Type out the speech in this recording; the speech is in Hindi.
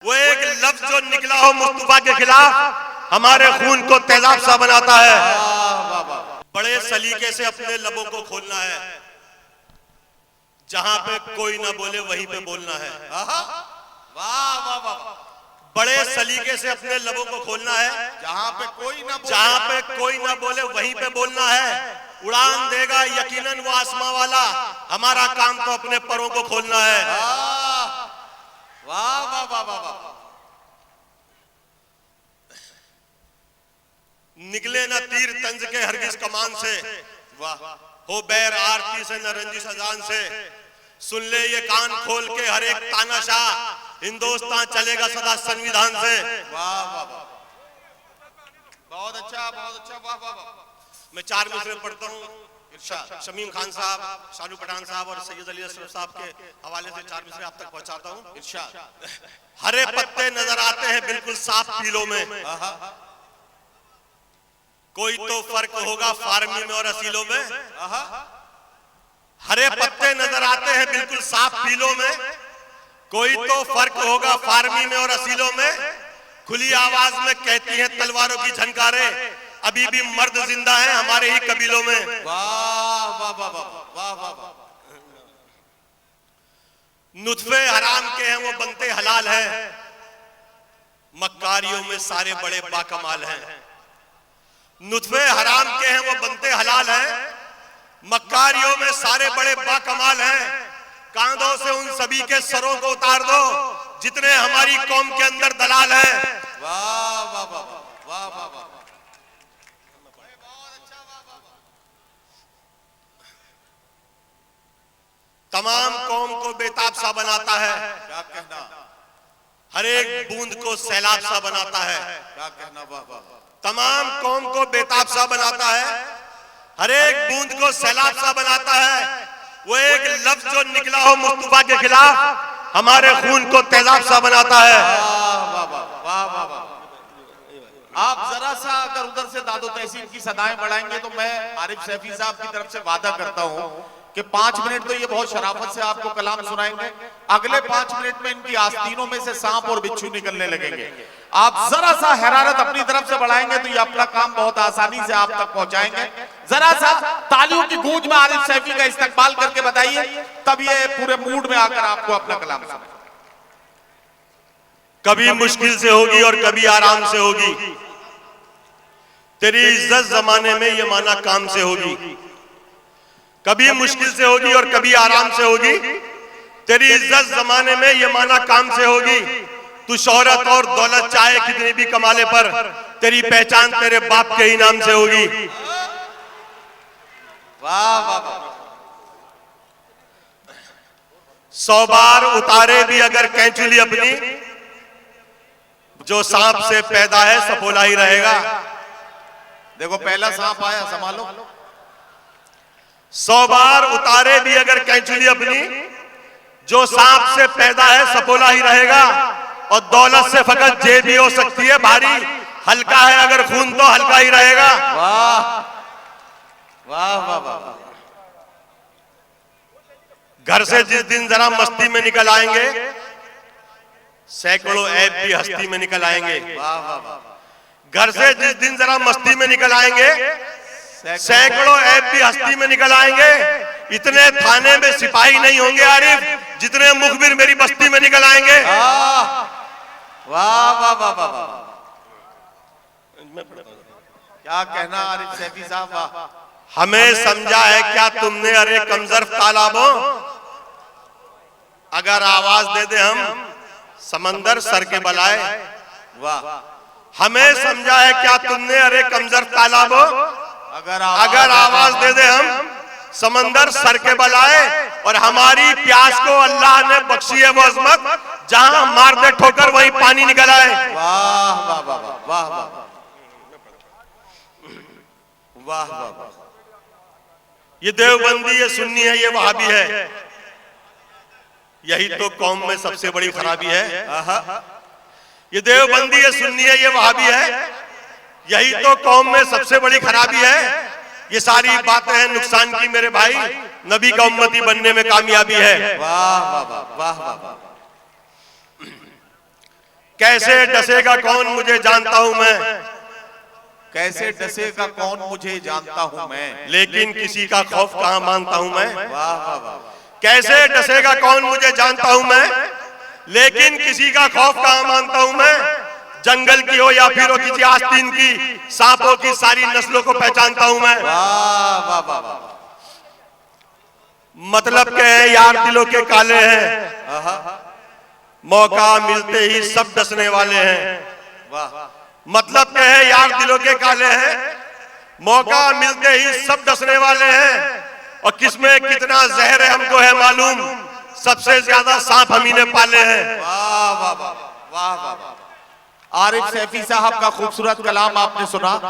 वो एक लफ्ज जो निकला हो मुस्तफा के खिलाफ हमारे खून को तेजाब सा बनाता है। बड़े सलीके से अपने लबों को खोलना है, जहां पे कोई ना बोले वहीं पे बोलना है। वाह वाह वाह। बड़े सलीके से अपने लबों को खोलना है, जहां पे कोई ना बोले, जहां पे कोई ना बोले वहीं पे बोलना है। उड़ान देगा यकीनन वो आसमां वाला, हमारा काम तो अपने परों को खोलना है। वाह वाह वाह वाह वाह। निकले न तीर तंज के हरगिज कमान से, वाह हो बैर आरती से न रंजिश अजान से। सुन ले ये कान खोल के हर एक तानाशाह, हिंदुस्तान चलेगा सदा संविधान से। वाह वाह वाह। बहुत अच्छा बहुत अच्छा। वाह वाह वाह। मैं 4 मिसरे पढ़ता हूँ। शमीम खान साहब, शालू पठान साहब और सैयद अली असरफ साहब के हवाले से 4 मिसरे आप तक पहुंचाता हूँ। हरे पत्ते नजर आते हैं बिल्कुल साफ पीलों में, कोई तो फर्क होगा फार्मी में और असीलों में। हरे पत्ते नजर आते हैं बिल्कुल साफ पीलों में, कोई तो फर्क होगा फार्मी में और असीलों में। खुली आवाज में कहती हैं तलवारों की झनकारें, अभी भी मर्द जिंदा हैं हमारे ही कबीलों में। वाह वाह वाह वाह वाह वाह। नुत्फे हराम के हैं वो बनते हलाल हैं, मक्कारियों में सारे बड़े बाकमाल हैं। नुत्फे हराम के हैं वो बनते हलाल हैं, मक्कारियों में सारे बड़े बाकमाल हैं। कांधों से उन सभी के सरों को उतार दो जितने हमारी कौम के अंदर दलाल हैं। वाह वाह वाह वाह वाह वाह। तमाम कौम को बेताब सा बनाता है, क्या कहना। हर एक बूंद को सैलाब सा बनाता है। क्या कहना। वाह वाह। तमाम कौम को बेताब सा बनाता है, हर एक बूंद को सैलाब सा बनाता है। वो एक लफ्ज जो निकला हो मुस्तफा के खिलाफ हमारे खून को तेजाब सा बनाता है। वाह वाह वाह वाह वाह। आप जरा सा अगर उधर से दादो तहसीन की सदाएं बढ़ाएंगे तो मैं आरिफ सैफी साहब की तरफ से वादा करता हूं कि 5 मिनट तो ये बहुत शराफत से आपको कलाम सुनाएंगे। अगले 5 मिनट में इनकी आस्तीनों में से सांप और बिच्छू निकलने लगेंगे। आप जरा सा हैरारत अपनी तरफ से बढ़ाएंगे तो ये अपना काम बहुत आसानी से आप तक पहुंचाएंगे। जरा सा तालियों की गूंज में आरिफ सैफी का इस्तकबाल करके बताइए, तब ये पूरे मूड में आकर आपको अपना कलाम सुनाएंगे। कभी मुश्किल से होगी और कभी आराम से होगी, तेरी इज्जत जमाने में ये माना काम से होगी। कभी मुश्किल से होगी और कभी आराम से होगी, तेरी इज्जत जमाने में ये माना काम से होगी। तू शोहरत और दौलत चाहे कितनी भी कमाले पर, तेरी पहचान तेरे बाप के इनाम से होगी। वाह वाह वाह। 100 बार उतारे भी अगर कैंचुली अपनी, जो सांप से पैदा है सफोला ही रहेगा। देखो पहला सांप आया, संभालो। 100 बार उतारे भी अगर कैंचुली अपनी, जो सांप से पैदा है सफोला ही रहेगा। और दौलत से फकत जेब भी हो सकती है भारी, हल्का है अगर खून तो हल्का ही रहेगा। वाह वाह वाह वाह। घर से जिस दिन जरा मस्ती में निकल आएंगे, सैकड़ों ऐब भी हस्ती में निकल आएंगे। वाह वाह वाह। घर से जिस दिन जरा मस्ती में निकल आएंगे, सैकड़ों ऐब भी हस्ती में निकल आएंगे। इतने थाने में सिपाही नहीं होंगे आरिफ, जितने मुखबिर मेरी बस्ती में निकल आएंगे। वाह वाह वाह वाह। क्या कहना आरिफ सैफी साहब। वाह। हमें समझा है क्या तुमने अरे कमजर्फ तालाबों, अगर आवाज दे दे हम समंदर सर के बलाए। वाह। हमें समझा है क्या तुमने अरे कमजर्फ तालाबों, अगर आवाज दे दे हम समंदर सर के बलाए। और हमारी प्यास को अल्लाह ने बख्शी है वो अजमत, जहां मार दे ठोकर वहीं पानी निकल आए। वाह वाह वाह वाह वाह वाह वाह। ये देवबंदी, ये सुन्नी है, ये वहाबी है, यही तो कौम में सबसे बड़ी खराबी है। ये देवबंदी, ये सुन्नी है, ये वहाबी है, यही तो कौम में सबसे बड़ी खराबी है। ये सारी बातें हैं नुकसान की मेरे भाई, नबी का उम्मती बनने में कामयाबी है। वाह वाह वाह वाह वाह। कैसे डसेगा कौन मुझे जानता हूं मैं, कैसे डसेगा कौन मुझे जानता हूं मैं, लेकिन किसी का खौफ कहां मानता हूं मैं। वाह वाह वाह। कैसे डसेगा कौन मुझे जानता हूं मैं, लेकिन किसी का खौफ कहां मानता हूं मैं। जंगल की हो या फिर हो किसी आस्तीन की, सांपों की सारी नस्लों को पहचानता हूं मैं। वाह वाह वाह वाह। मतलब के हैं यार दिलों के काले हैं, मौका मिलते ही सब डसने वाले हैं। वाह। मतलब के हैं यार दिलों के काले हैं, मौका मिलते ही सब डसने वाले हैं। और किसमें कितना जहर है हमको है मालूम, सबसे ज्यादा सांप हम ही ने पाले हैं। वाह वाह वाह वाह वाह। आरिफ सैफी साहब का खूबसूरत कलाम आपने सुना।